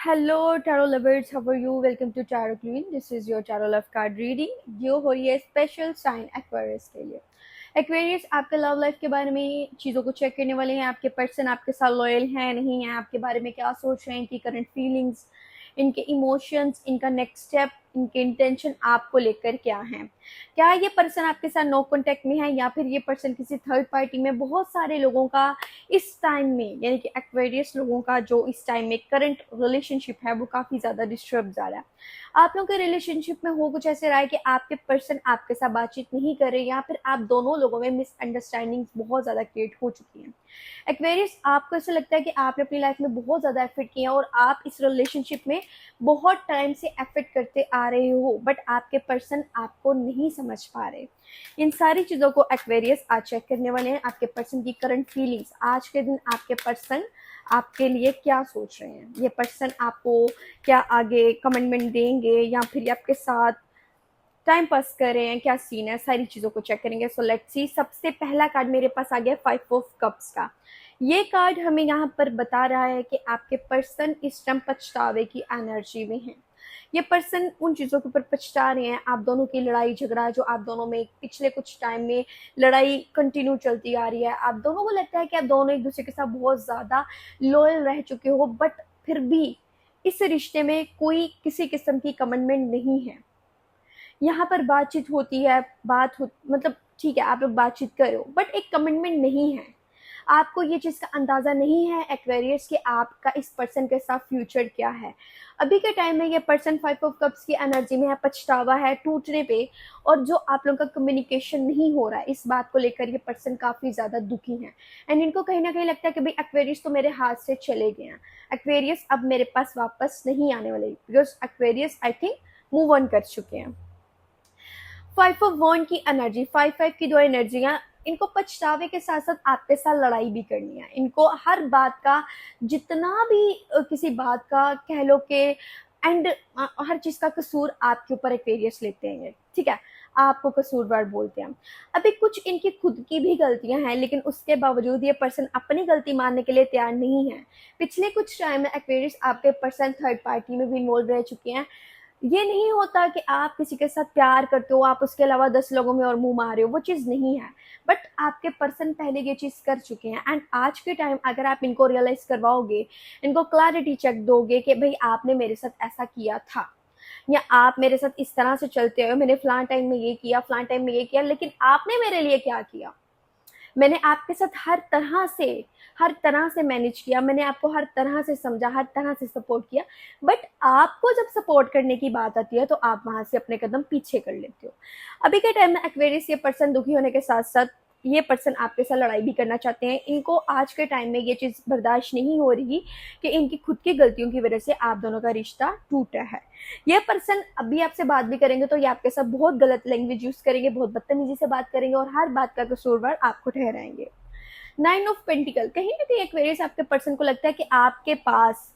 Hello tarot lovers, how are you? Welcome to tarot queen. This is your tarot love card reading. ये हो रही है special sign Aquarius के लिए। Aquarius आपके लव लाइफ के बारे में चीज़ों को चेक करने वाले हैं। आपके पर्सन आपके साथ लॉयल है नहीं है, आपके बारे में क्या सोच रहे हैं, इनकी करंट फीलिंग्स, इनके इमोशंस, इनका नेक्स्ट स्टेप, इनके इंटेंशन आपको लेकर क्या है। क्या ये पर्सन आपके साथ नो कॉन्टेक्ट में है या फिर ये पर्सन किसी थर्ड पार्टी में? बहुत सारे लोगों का इस टाइम में, यानी कि एक्वेरियस लोगों का जो इस टाइम में करंट रिलेशनशिप है वो काफ़ी ज़्यादा डिस्टर्ब जा रहा है। आप लोगों के रिलेशनशिप में हो कुछ ऐसे रहा है कि आपके पर्सन आपके साथ बातचीत नहीं कर रहे या फिर आप दोनों लोगों में मिसअंडरस्टैंडिंग बहुत ज़्यादा क्रिएट हो चुकी हैं। एक्वेरियस, आपको ऐसा लगता है कि आपने अपनी लाइफ में बहुत ज़्यादा एफर्ट किया और आप इस रिलेशनशिप में बहुत टाइम से एफर्ट करते आ रहे हो, बट आपके पर्सन आपको नहीं समझ पा रहे। इन सारी चीज़ों को एक्वेरियस आज चेक करने वाले हैं। आपके पर्सन की करंट फीलिंग्स, आज के दिन आपके पर्सन आपके लिए क्या सोच रहे हैं, ये पर्सन आपको क्या आगे कमिटमेंट देंगे या फिर आपके साथ टाइम पास कर रहे हैं, क्या सीन है, सारी चीज़ों को चेक करेंगे। So let's see. सबसे पहला कार्ड मेरे पास आ गया 5 ऑफ कप्स का। ये कार्ड हमें यहाँ पर बता रहा है कि आपके पर्सन इस टाइम पछतावे की एनर्जी में है। ये पर्सन उन चीज़ों के ऊपर पछता रहे हैं। आप दोनों की लड़ाई झगड़ा जो आप दोनों में पिछले कुछ टाइम में लड़ाई कंटिन्यू चलती आ रही है, आप दोनों को लगता है कि आप दोनों एक दूसरे के साथ बहुत ज़्यादा लॉयल रह चुके हो, बट फिर भी इस रिश्ते में कोई किसी किस्म की कमिटमेंट नहीं है। यहाँ पर बातचीत होती है, मतलब ठीक है, आप लोग बातचीत कर रहे हो बट एक कमिटमेंट नहीं है। आपको ये चीज़ का अंदाज़ा नहीं है एक्वेरियस कि आपका इस पर्सन के साथ फ्यूचर क्या है। अभी के टाइम में ये पर्सन 5 ऑफ कप्स की एनर्जी में है, पछतावा है टूटने पे, और जो आप लोगों का कम्युनिकेशन नहीं हो रहा है, इस बात को लेकर ये पर्सन काफ़ी ज़्यादा दुखी है। एंड इनको कहीं ना कहीं लगता है कि भाई एक्वेरियस तो मेरे हाथ से चले गए हैं, एक्वेरियस अब मेरे पास वापस नहीं आने वाले, because Aquarius I think move on कर चुके हैं। 5 ऑफ वन की एनर्जी, 5 5 की दो एनर्जियां, इनको पछतावे के साथ साथ आपके साथ लड़ाई भी करनी है। इनको हर बात का, जितना भी किसी बात का कह लो कि एंड हर चीज का कसूर आपके ऊपर एक्वेरियस लेते हैं, ठीक है, आपको कसूरवार बोलते हैं। अभी कुछ इनकी खुद की भी गलतियां हैं, लेकिन उसके बावजूद ये पर्सन अपनी गलती मानने के लिए तैयार नहीं है। पिछले कुछ टाइम में एक्वेरियस आपके पर्सन थर्ड पार्टी में भी इन्वॉल्व रह चुके हैं। ये नहीं होता कि आप किसी के साथ प्यार करते हो, आप उसके अलावा 10 लोगों में और मुंह मारे हो, वो चीज़ नहीं है। बट आपके पर्सन पहले ये चीज़ कर चुके हैं। एंड आज के टाइम अगर आप इनको रियलाइज करवाओगे, इनको क्लैरिटी चेक दोगे कि भाई आपने मेरे साथ ऐसा किया था, या आप मेरे साथ इस तरह से चलते हो, मैंने फलां टाइम में ये किया, फलां टाइम में ये किया, लेकिन आपने मेरे लिए क्या किया? मैंने आपके साथ हर तरह से मैनेज किया, मैंने आपको हर तरह से समझा, हर तरह से सपोर्ट किया, बट आपको जब सपोर्ट करने की बात आती है तो आप वहां से अपने कदम पीछे कर लेते हो। अभी के टाइम में एक्वेरियस, ये पर्सन दुखी होने के साथ साथ ये पर्सन आपके साथ लड़ाई भी करना चाहते हैं। इनको आज के टाइम में ये चीज़ बर्दाश्त नहीं हो रही कि इनकी खुद की गलतियों की वजह से आप दोनों का रिश्ता टूटा है। ये पर्सन अभी आपसे बात भी करेंगे तो ये आपके साथ बहुत गलत लैंग्वेज यूज करेंगे, बहुत बदतमीजी से बात करेंगे और हर बात का कसूरवार आपको ठहराएंगे। 9 ऑफ पेंटिकल, कहीं ना कहीं एक्वेरियस आपके पर्सन को लगता है कि आपके पास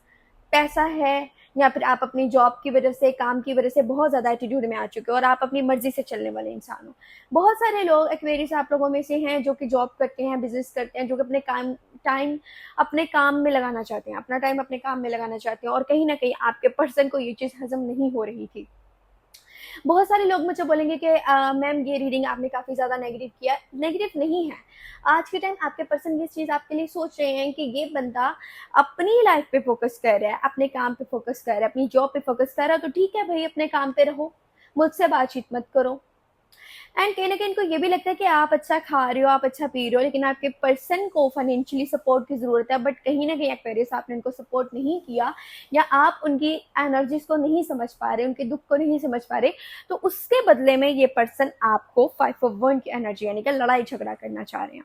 पैसा है, या फिर आप अपनी जॉब की वजह से, काम की वजह से बहुत ज़्यादा एटीट्यूड में आ चुके हो और आप अपनी मर्जी से चलने वाले इंसान हो। बहुत सारे लोग एक्वेरियस आप लोगों में से हैं जो कि जॉब करते हैं, बिजनेस करते हैं, जो कि अपने टाइम अपने काम में लगाना चाहते हैं, अपना टाइम अपने काम में लगाना चाहते हैं, और कहीं ना कहीं आपके पर्सन को ये चीज़ हजम नहीं हो रही थी। बहुत सारे लोग मुझे बोलेंगे कि मैम ये रीडिंग आपने काफ़ी ज़्यादा नेगेटिव किया। नेगेटिव नहीं है। आज के टाइम आपके पर्सन ये चीज़ आपके लिए सोच रहे हैं कि ये बंदा अपनी लाइफ पे फोकस कर रहा है, अपने काम पे फोकस कर रहा है, अपनी जॉब पे फोकस कर रहा है, तो ठीक है भाई, अपने काम पे रहो, मुझसे बातचीत मत करो। एंड कहीं ना कहीं इनको ये भी लगता है कि आप अच्छा खा रहे हो, आप अच्छा पी रहे हो, लेकिन आपके पर्सन को फाइनेंशियली सपोर्ट की ज़रूरत है, बट कहीं ना कहीं एक्वेरियस आपने उनको सपोर्ट नहीं किया, या आप उनकी एनर्जीज को नहीं समझ पा रहे, उनके दुख को नहीं समझ पा रहे, तो उसके बदले में ये पर्सन आपको 5 ऑफ वन की एनर्जी, यानी कि लड़ाई झगड़ा करना चाह रहे हैं।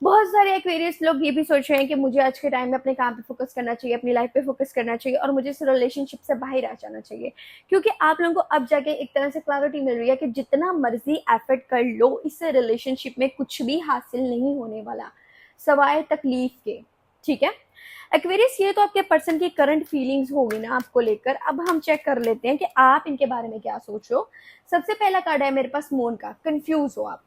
बहुत सारे एक्वेरियस लोग ये भी सोच रहे हैं कि मुझे आज के टाइम में अपने काम पे फोकस करना चाहिए, अपनी लाइफ पे फोकस करना चाहिए, और मुझे इस रिलेशनशिप से बाहर आ जाना चाहिए, क्योंकि आप लोगों को अब जाके एक तरह से क्लैरिटी मिल रही है कि जितना मर्जी एफर्ट कर लो, इस रिलेशनशिप में कुछ भी हासिल नहीं होने वाला सवाए तकलीफ के। ठीक है एक्वेरियस, ये तो आपके पर्सन की करंट फीलिंग्स होगी ना आपको लेकर। अब हम चेक कर लेते हैं कि आप इनके बारे में क्या सोच रहे हो। सबसे पहला कार्ड है मेरे पास मून का। कंफ्यूज हो आप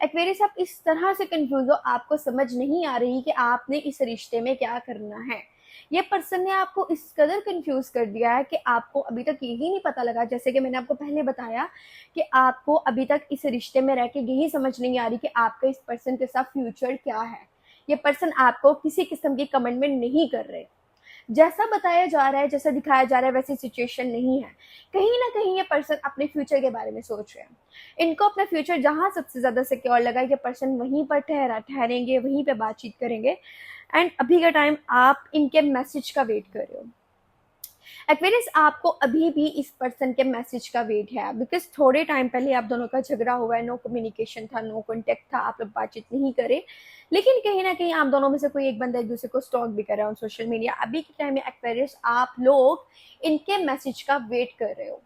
एक्वेरियस, आप इस तरह से कंफ्यूज हो, आपको समझ नहीं आ रही कि आपने इस रिश्ते में क्या करना है। ये पर्सन ने आपको इस कदर कंफ्यूज कर दिया है कि आपको अभी तक यही नहीं पता लगा, जैसे कि मैंने आपको पहले बताया कि आपको अभी तक इस रिश्ते में रह के यही समझ नहीं आ रही कि आपका इस पर्सन के साथ फ्यूचर क्या है। ये पर्सन आपको किसी किस्म की कमिटमेंट नहीं कर रहे, जैसा बताया जा रहा है, जैसा दिखाया जा रहा है वैसी सिचुएशन नहीं है। कहीं ना कहीं ये पर्सन अपने फ्यूचर के बारे में सोच रहे हैं। इनको अपना फ्यूचर जहां सबसे ज्यादा सिक्योर लगा, ये पर्सन वहीं पर ठहरेंगे, वहीं पे बातचीत करेंगे। एंड अभी का टाइम आप इनके मैसेज का वेट कर रहे हो। एक्वेरियस, आपको अभी भी इस पर्सन के मैसेज का वेट है, बिकॉज थोड़े टाइम पहले आप दोनों का झगड़ा हुआ है, नो कम्युनिकेशन था, नो कॉन्टेक्ट था, आप लोग बातचीत नहीं करे, लेकिन कहीं ना कहीं आप दोनों में से कोई एक बंदा एक दूसरे को स्टॉक भी कर रहा है ऑन सोशल मीडिया। अभी के टाइम में एक्वेरियस आप लोग इनके मैसेज का वेट कर रहे हो।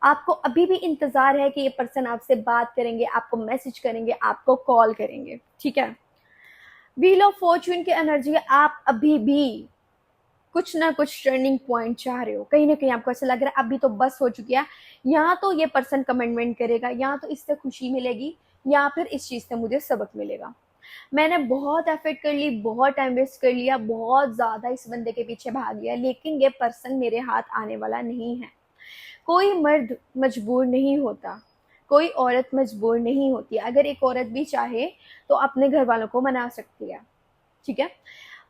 आपको अभी भी इंतजार है कि ये पर्सन आपसे बात करेंगे, आपको मैसेज करेंगे, आपको कॉल करेंगे, ठीक है। व्हील ऑफ फॉर्च्यून की एनर्जी, आप अभी भी कुछ ना कुछ टर्निंग पॉइंट चाह रहे हो। कहीं ना कहीं आपको ऐसा लग रहा है अभी तो बस हो चुकी है, यहाँ तो ये पर्सन कमिटमेंट करेगा, यहाँ तो इससे खुशी मिलेगी, या फिर इस चीज से मुझे सबक मिलेगा। मैंने बहुत एफर्ट कर ली, बहुत टाइम वेस्ट कर लिया, बहुत ज्यादा इस बंदे के पीछे भाग लिया, लेकिन ये पर्सन मेरे हाथ आने वाला नहीं है। कोई मर्द मजबूर नहीं होता, कोई औरत मजबूर नहीं होती। अगर एक औरत भी चाहे तो अपने घर वालों को मना सकती है, ठीक है।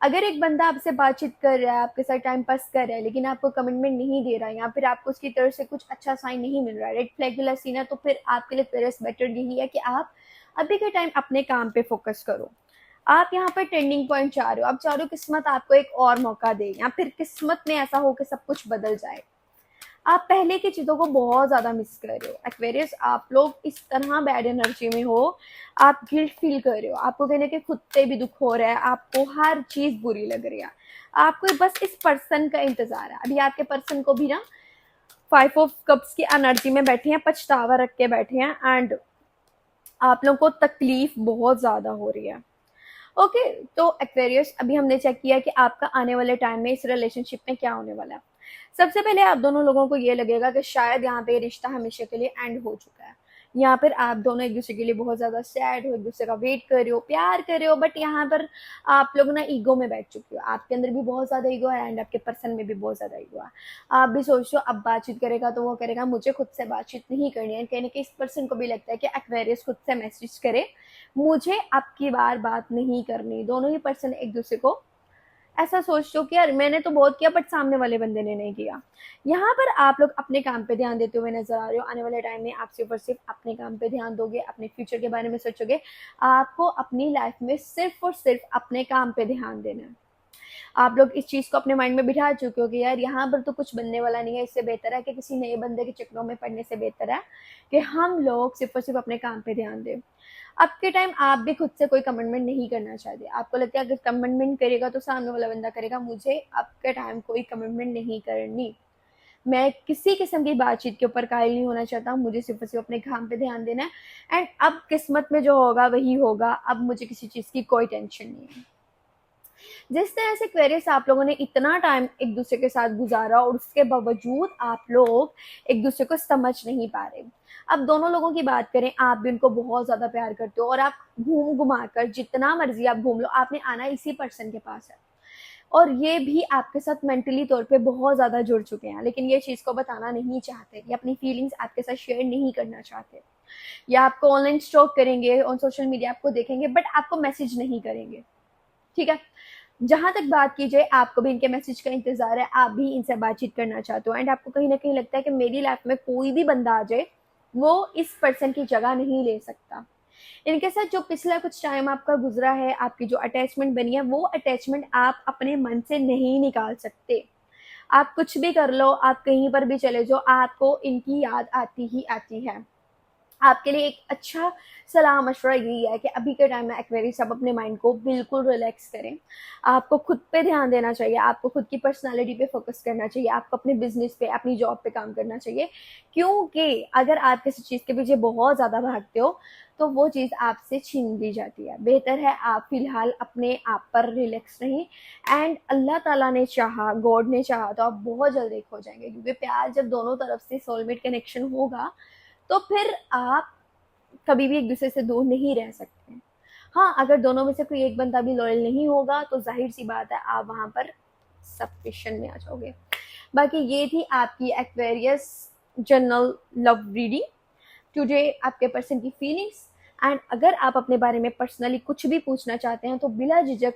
अगर एक बंदा आपसे बातचीत कर रहा है, आपके साथ टाइम पास कर रहा है, लेकिन आपको कमिटमेंट नहीं दे रहा है, या फिर आपको उसकी तरफ से कुछ अच्छा साइन नहीं मिल रहा है, रेड फ्लैग वाला सीन है, तो फिर आपके लिए पेरेस बेटर यही है कि आप अभी के टाइम अपने काम पे फोकस करो। आप यहाँ पर टर्निंग पॉइंट चाह रहे हो, आप चाह रहे हो किस्मत आपको एक और मौका दे, या फिर किस्मत में ऐसा हो कि सब कुछ बदल जाए। आप पहले की चीजों को बहुत ज्यादा मिस कर रहे हो एक्वेरियस। आप लोग इस तरह बैड एनर्जी में हो, आप गिल्ट फील कर रहे हो, आपको कहने के खुद से भी दुख हो रहा है, आपको हर चीज बुरी लग रही है, आपको बस इस पर्सन का इंतजार है। अभी आपके पर्सन को भी ना 5 ऑफ कप्स की एनर्जी में बैठे हैं, पछतावा रख के बैठे हैं, एंड आप लोगों को तकलीफ बहुत ज्यादा हो रही है। ओके, तो एक्वेरियस, अभी हमने चेक किया कि आपका आने वाले टाइम में इस रिलेशनशिप में क्या होने वाला है। सबसे पहले आप दोनों लोगों को ये लगेगा कि शायद यहाँ पे रिश्ता हमेशा के लिए एंड हो चुका है। यहाँ पर आप दोनों एक दूसरे के लिए बहुत ज्यादा सैड हो, एक दूसरे का वेट कर रहे हो, प्यार कर रहे हो, बट यहाँ पर आप लोग ना ईगो में बैठ चुके हो। आपके अंदर भी बहुत ज्यादा ईगो है एंड आपके पर्सन में भी बहुत ज्यादा ईगो है। आप भी सोच रहे हो अब बातचीत करेगा तो वो करेगा, मुझे खुद से बातचीत नहीं करनी है। कहने के इस पर्सन को भी लगता है कि एक्वेरियस खुद से मैसेज करे, मुझे अब की बार बात नहीं करनी। दोनों ही पर्सन एक दूसरे को ऐसा सोचते हो कि यार मैंने तो बहुत किया बट सामने वाले बंदे ने नहीं किया। यहाँ पर आप लोग अपने काम पे ध्यान देते हुए नजर आ रहे हो। आने वाले टाइम में आप सिर्फ और सिर्फ अपने काम पे ध्यान दोगे, अपने फ्यूचर के बारे में सोचोगे। आपको अपनी लाइफ में सिर्फ और सिर्फ अपने काम पे ध्यान देना है। आप लोग इस चीज को अपने माइंड में बिठा चुके हो कि यार यहाँ पर तो कुछ बनने वाला नहीं है, इससे बेहतर है कि किसी नए बंदे के चक्करों में पड़ने से बेहतर है कि हम लोग सिर्फ और सिर्फ अपने काम पे ध्यान दें। अब के टाइम आप भी खुद से कोई कमिटमेंट नहीं करना चाहते। आपको लगता है अगर कमिटमेंट करेगा तो सामने वाला बंदा करेगा, मुझे अब के टाइम कोई कमिटमेंट नहीं करनी, मैं किसी किस्म की बातचीत के ऊपर कायल नहीं होना चाहता, मुझे सिर्फ और सिर्फ अपने काम पे ध्यान देना है। एंड अब किस्मत में जो होगा वही होगा, अब मुझे किसी चीज की कोई टेंशन नहीं है। जिस तरह से क्वेरियस आप लोगों ने इतना टाइम एक दूसरे के साथ गुजारा और उसके बावजूद आप लोग एक दूसरे को समझ नहीं पा रहे। अब दोनों लोगों की बात करें, आप भी उनको बहुत ज्यादा प्यार करते हो और आप घूम घुमा कर जितना मर्जी आप घूम लो, आपने आना इसी पर्सन के पास है। और ये भी आपके साथ मेंटली तौर पे बहुत ज्यादा जुड़ चुके हैं, लेकिन ये चीज को बताना नहीं चाहते, ये अपनी फीलिंग्स आपके साथ शेयर नहीं करना चाहते। या आपको ऑनलाइन स्टॉक करेंगे, ऑन सोशल मीडिया आपको देखेंगे, बट आपको मैसेज नहीं करेंगे, ठीक है। जहां तक बात की जाए, आपको भी इनके मैसेज का इंतजार है, आप भी इनसे बातचीत करना चाहते हो, एंड आपको कहीं ना कहीं लगता है कि मेरी लाइफ में कोई भी बंदा आ जाए वो इस पर्सन की जगह नहीं ले सकता। इनके साथ जो पिछला कुछ टाइम आपका गुजरा है, आपकी जो अटैचमेंट बनी है, वो अटैचमेंट आप अपने मन से नहीं निकाल सकते। आप कुछ भी कर लो, आप कहीं पर भी चले जाओ, आपको इनकी याद आती ही आती है। आपके लिए एक अच्छा सलाह मशवरा यही है कि अभी के टाइम में एक्वेरियस आप अपने माइंड को बिल्कुल रिलैक्स करें। आपको खुद पे ध्यान देना चाहिए, आपको खुद की पर्सनालिटी पे फोकस करना चाहिए, आपको अपने बिजनेस पे, अपनी जॉब पे काम करना चाहिए। क्योंकि अगर आप किसी चीज़ के पीछे बहुत ज़्यादा भागते हो तो वो चीज़ आपसे छीन ली जाती है। बेहतर है आप फिलहाल अपने आप पर रिलैक्स रहें, एंड अल्लाह ताला ने चाहा, गॉड ने चाहा तो आप बहुत जल्द एक हो जाएंगे। क्योंकि प्यार जब दोनों तरफ से सोलमेट कनेक्शन होगा तो फिर आप कभी भी एक दूसरे से दूर नहीं रह सकते। हाँ, अगर दोनों में से कोई एक बंदा भी लॉयल नहीं होगा तो जाहिर सी बात है आप वहां पर सब क्वेश्चन में आ जाओगे। बाकी ये थी आपकी Aquarius general love reading today, आपके पर्सन की फीलिंग्स। एंड अगर आप अपने बारे में पर्सनली कुछ भी पूछना चाहते हैं तो बिला झिझक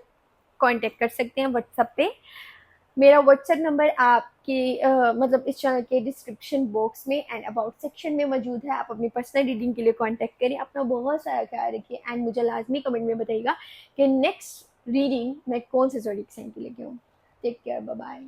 कांटेक्ट कर सकते हैं व्हाट्सएप पे। मेरा व्हाट्सएप नंबर आपके मतलब इस चैनल के डिस्क्रिप्शन बॉक्स में एंड अबाउट सेक्शन में मौजूद है। आप अपनी पर्सनल रीडिंग के लिए कांटेक्ट करें। अपना बहुत सारा ख्याल रखिए एंड मुझे लाजमी कमेंट में बताइएगा कि नेक्स्ट रीडिंग मैं कौन से ज़ोडिएक साइन की लेके हूँ। Take care, bye bye.